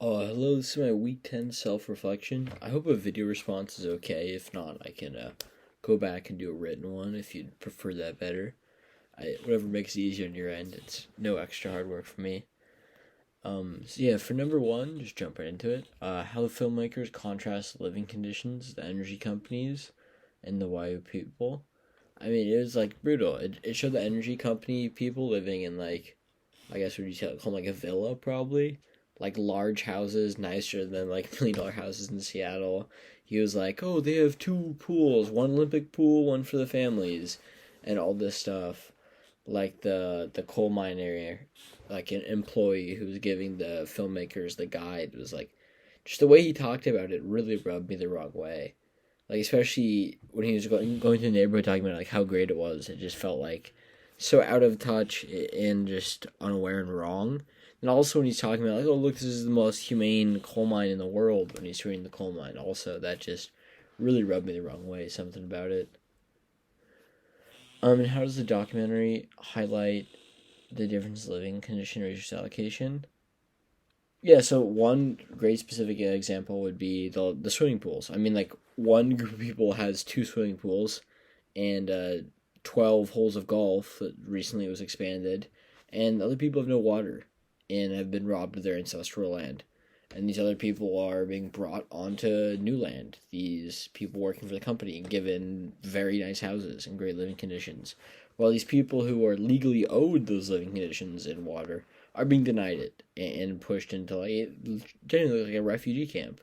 Hello, this is my week 10 self reflection. I hope a video response is okay. If not, I can go back and do a written one if you'd prefer that better. Whatever makes it easier on your end, it's no extra hard work for me. So yeah, for number one, just jump right into it. How the filmmakers contrast living conditions, the energy companies, and the Waiu people. I mean, it was like brutal. It showed the energy company people living in like, I guess what you call them, like a villa probably, like large houses, nicer than like $1 million houses in Seattle. He was like, oh, they have two pools, one Olympic pool, one for the families, and all this stuff. Like the coal mine area, like an employee who was giving the filmmakers the guide was like, just the way he talked about it really rubbed me the wrong way. Like especially when he was going to the neighborhood talking about like how great it was, it just felt like so out of touch and just unaware and wrong. And also when he's talking about like, oh look, this is the most humane coal mine in the world when he's touring the coal mine. Also, that just really rubbed me the wrong way. Something about it. And how does the documentary highlight the difference in living condition resource allocation? Yeah, so one great specific example would be the swimming pools. I mean, like one group of people has two swimming pools, and 12 holes of golf that recently was expanded, and other people have no water and have been robbed of their ancestral land. And these other people are being brought onto new land. These people working for the company, given very nice houses and great living conditions, while these people who are legally owed those living conditions and water are being denied it and pushed into like genuinely like a refugee camp.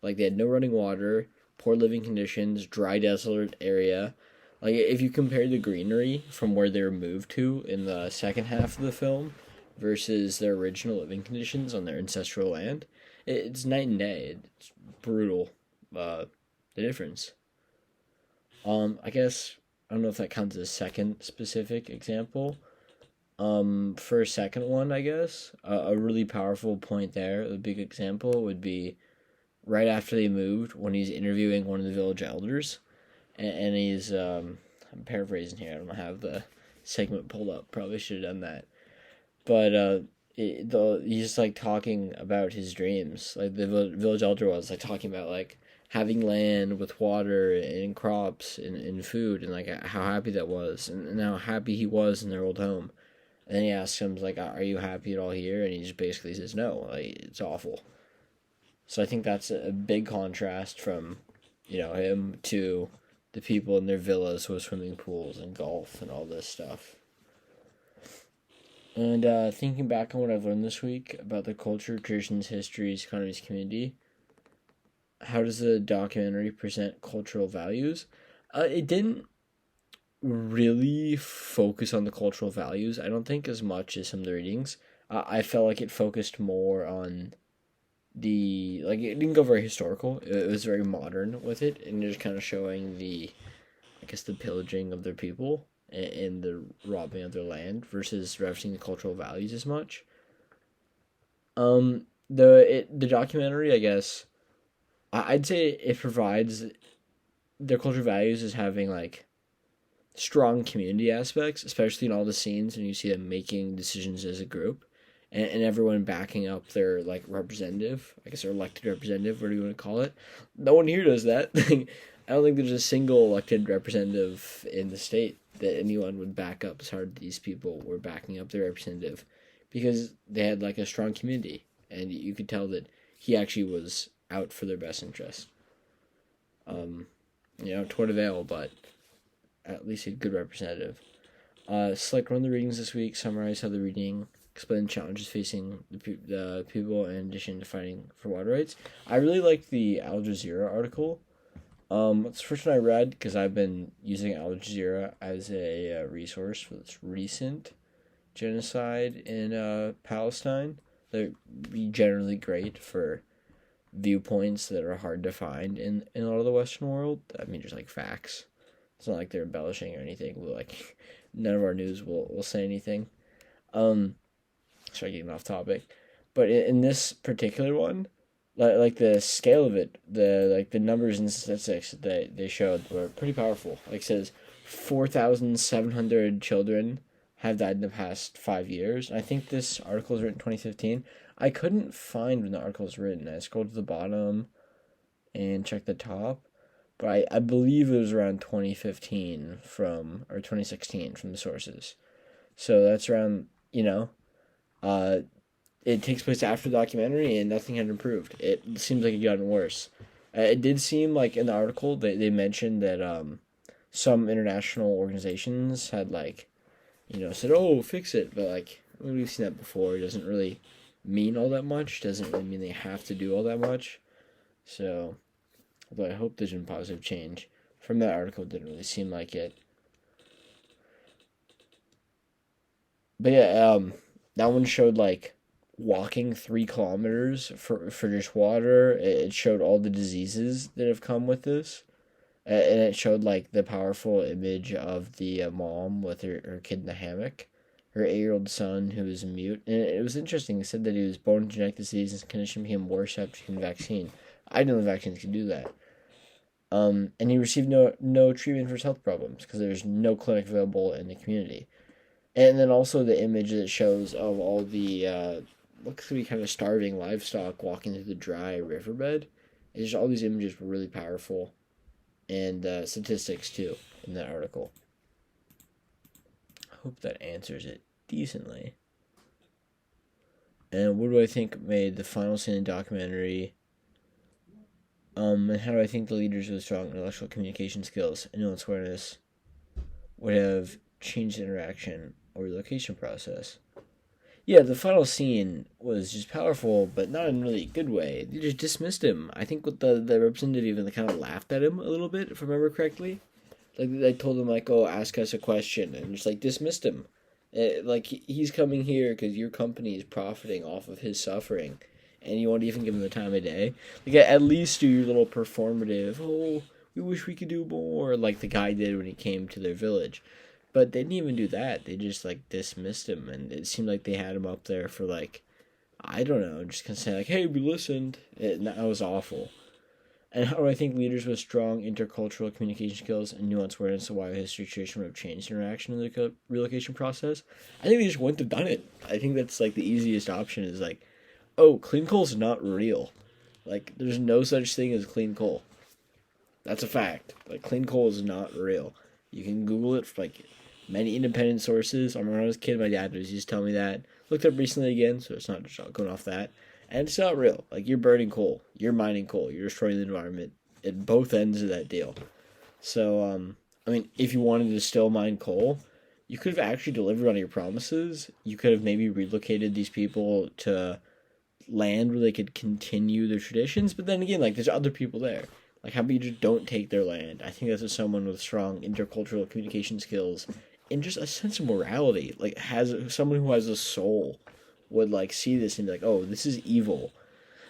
Like they had no running water, poor living conditions, dry, desolate area. Like if you compare the greenery from where they were moved to in the second half of the film versus their original living conditions on their ancestral land, it's night and day. It's brutal. The difference. I guess I don't know if that counts as a second specific example. For a second one, I guess a really powerful point there. A big example would be right after they moved when he's interviewing one of the village elders, and he's I'm paraphrasing here. I don't have the segment pulled up. Probably should have done that. But he's like talking about his dreams. Like the village elder was like talking about like having land with water and crops and food and like how happy that was and how happy he was in their old home. And then he asks him like, "Are you happy at all here?" And he just basically says, "No, like it's awful." So I think that's a big contrast from, him to the people in their villas with swimming pools and golf and all this stuff. And thinking back on what I've learned this week about the culture, traditions, histories, economies, community, how does the documentary present cultural values? It didn't really focus on the cultural values, I don't think, as much as some of the readings. I felt like it focused more on like, it didn't go very historical. It was very modern with it, and just kind of showing I guess, the pillaging of their people and the robbing of their land versus referencing the cultural values as much. The documentary, I guess, I'd say it provides their cultural values as having like strong community aspects, especially in all the scenes and you see them making decisions as a group, and everyone backing up their like representative, I guess their elected representative, what do you want to call it? No one here does that. I don't think there's a single elected representative in the state that anyone would back up as hard as these people were backing up their representative because they had like a strong community and you could tell that he actually was out for their best interest. Um, to what avail, but at least a good representative. Select one of the readings this week, summarize how the reading explain challenges facing the people in addition to fighting for water rights. I really liked the Al Jazeera article. It's the first one I read because I've been using Al Jazeera as a resource for this recent genocide in Palestine. They're generally great for viewpoints that are hard to find in a lot of the Western world. I mean, just like facts. It's not like they're embellishing or anything. Like, none of our news will say anything. Sorry, getting off topic, but in this particular one, like the scale of it, the numbers and statistics that they showed were pretty powerful. Like it says, 4,700 children have died in the past 5 years. I think this article was written in 2015. I couldn't find when the article was written. I scrolled to the bottom and checked the top, but I believe it was around 2015 or 2016 from the sources. So that's around, uh, it takes place after the documentary and nothing had improved. It seems like it gotten worse. It did seem like in the article they mentioned that some international organizations had said, oh, fix it, but we've seen that before. It doesn't really mean all that much. Doesn't really mean they have to do all that much. So, although I hope there's been positive change. From that article, it didn't really seem like it. But yeah, that one showed walking 3 kilometers for just water. It showed all the diseases that have come with this. And it showed the powerful image of the mom with her kid in the hammock, her 8-year-old son who was mute. And it was interesting. It said that he was born with genetic disease and his condition became worse after taking the vaccine. I didn't know the vaccines could do that. And he received no treatment for his health problems because there's no clinic available in the community. And then also the image that shows of all the looks to be kind of starving livestock walking through the dry riverbed. It's just all these images were really powerful. And statistics too in that article. I hope that answers it decently. And what do I think made the final scene in the documentary? And how do I think the leaders with strong intellectual communication skills and nuance awareness would have changed the interaction or relocation process? Yeah, the final scene was just powerful, but not in a really good way. They just dismissed him. I think what the representative even kind of laughed at him a little bit, if I remember correctly. They told him, oh, ask us a question, and just, dismissed him. He's coming here because your company is profiting off of his suffering, and you won't even give him the time of day. At least do your little performative, oh, we wish we could do more, like the guy did when he came to their village. But they didn't even do that. They just, dismissed him. And it seemed like they had him up there for, I don't know, just kind of saying, hey, we listened. That was awful. And how do I think leaders with strong intercultural communication skills and nuanced awareness of why history tradition would have changed interaction in the relocation process? I think they just wouldn't have done it. I think that's, the easiest option is, oh, clean coal is not real. There's no such thing as clean coal. That's a fact. Clean coal is not real. You can Google it for, many independent sources. I remember when I was a kid, my dad was just telling me that. Looked up recently again, so it's not just going off that. And it's not real. You're burning coal. You're mining coal. You're destroying the environment at both ends of that deal. So, if you wanted to still mine coal, you could have actually delivered on your promises. You could have maybe relocated these people to land where they could continue their traditions. But then again, there's other people there. How about you just don't take their land? I think that's what someone with strong intercultural communication skills and just a sense of morality, has someone who has a soul, would see this and be oh, this is evil.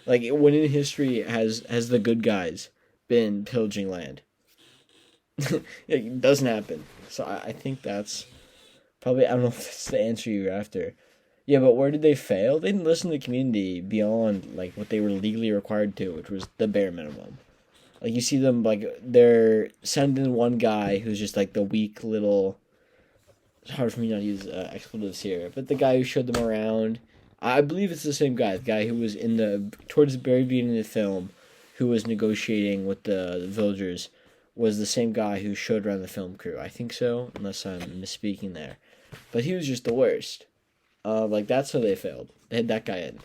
When in history has the good guys been pillaging land? It doesn't happen. So I think that's probably, I don't know if that's the answer you're after. Yeah, but where did they fail? They didn't listen to the community beyond what they were legally required to, which was the bare minimum. You see them, they're sending one guy who's just, the weak little... It's hard for me not to use expletives here, but the guy who showed them around... I believe it's the same guy. The guy who was towards the very beginning of the film, who was negotiating with the villagers, was the same guy who showed around the film crew. I think so, unless I'm misspeaking there. But he was just the worst. That's how they failed. They had that guy in,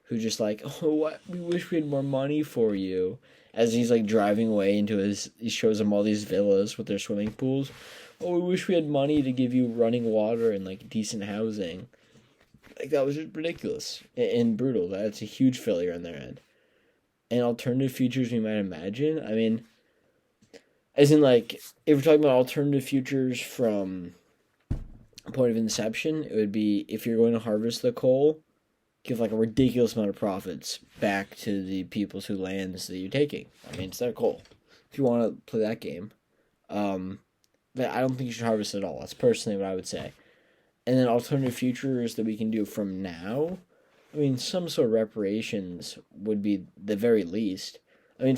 who just oh, what? We wish we had more money for you. As he's driving away he shows them all these villas with their swimming pools. Oh, we wish we had money to give you running water and decent housing. That was just ridiculous and brutal. That's a huge failure on their end. And alternative futures we might imagine. As in if we're talking about alternative futures from a point of inception, it would be if you're going to harvest the coal, give a ridiculous amount of profits back to the peoples whose lands that you're taking. It's their coal. If you want to play that game, but I don't think you should harvest at all. That's personally what I would say. And then alternative futures that we can do from now, some sort of reparations would be the very least.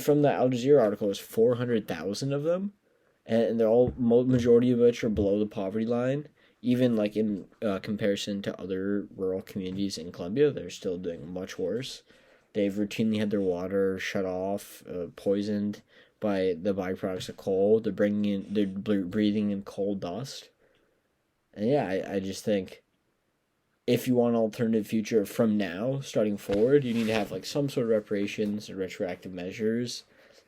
From the Al Jazeera article, there's 400,000 of them, and they're all, majority of which are below the poverty line. Even like in comparison to other rural communities in Colombia, they're still doing much worse. They've routinely had their water shut off, poisoned by the byproducts of coal. They're breathing in coal dust. And yeah, I just think if you want an alternative future from now, starting forward, you need to have like some sort of reparations or retroactive measures,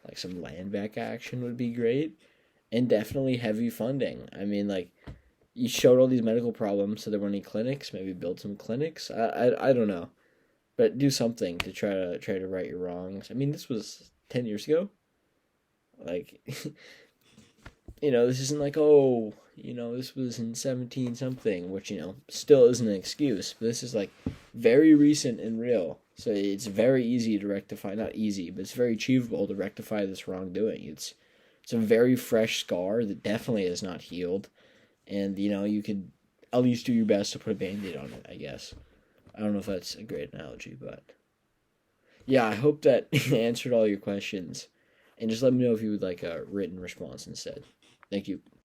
like some land back action would be great, and definitely heavy funding. I mean, like you showed all these medical problems, so there weren't any clinics. Maybe build some clinics. I don't know, but do something to try to right your wrongs. I mean, this was 10 years ago. Like, this isn't like, oh, this was in 17 something, which still isn't an excuse. But this is like very recent and real, so it's very easy to rectify. Not easy, but it's very achievable to rectify this wrongdoing. It's a very fresh scar that definitely has not healed, and you could at least do your best to put a band-aid on it, I guess. I don't know if that's a great analogy, but yeah, I hope that answered all your questions. And just let me know if you would like a written response instead. Thank you.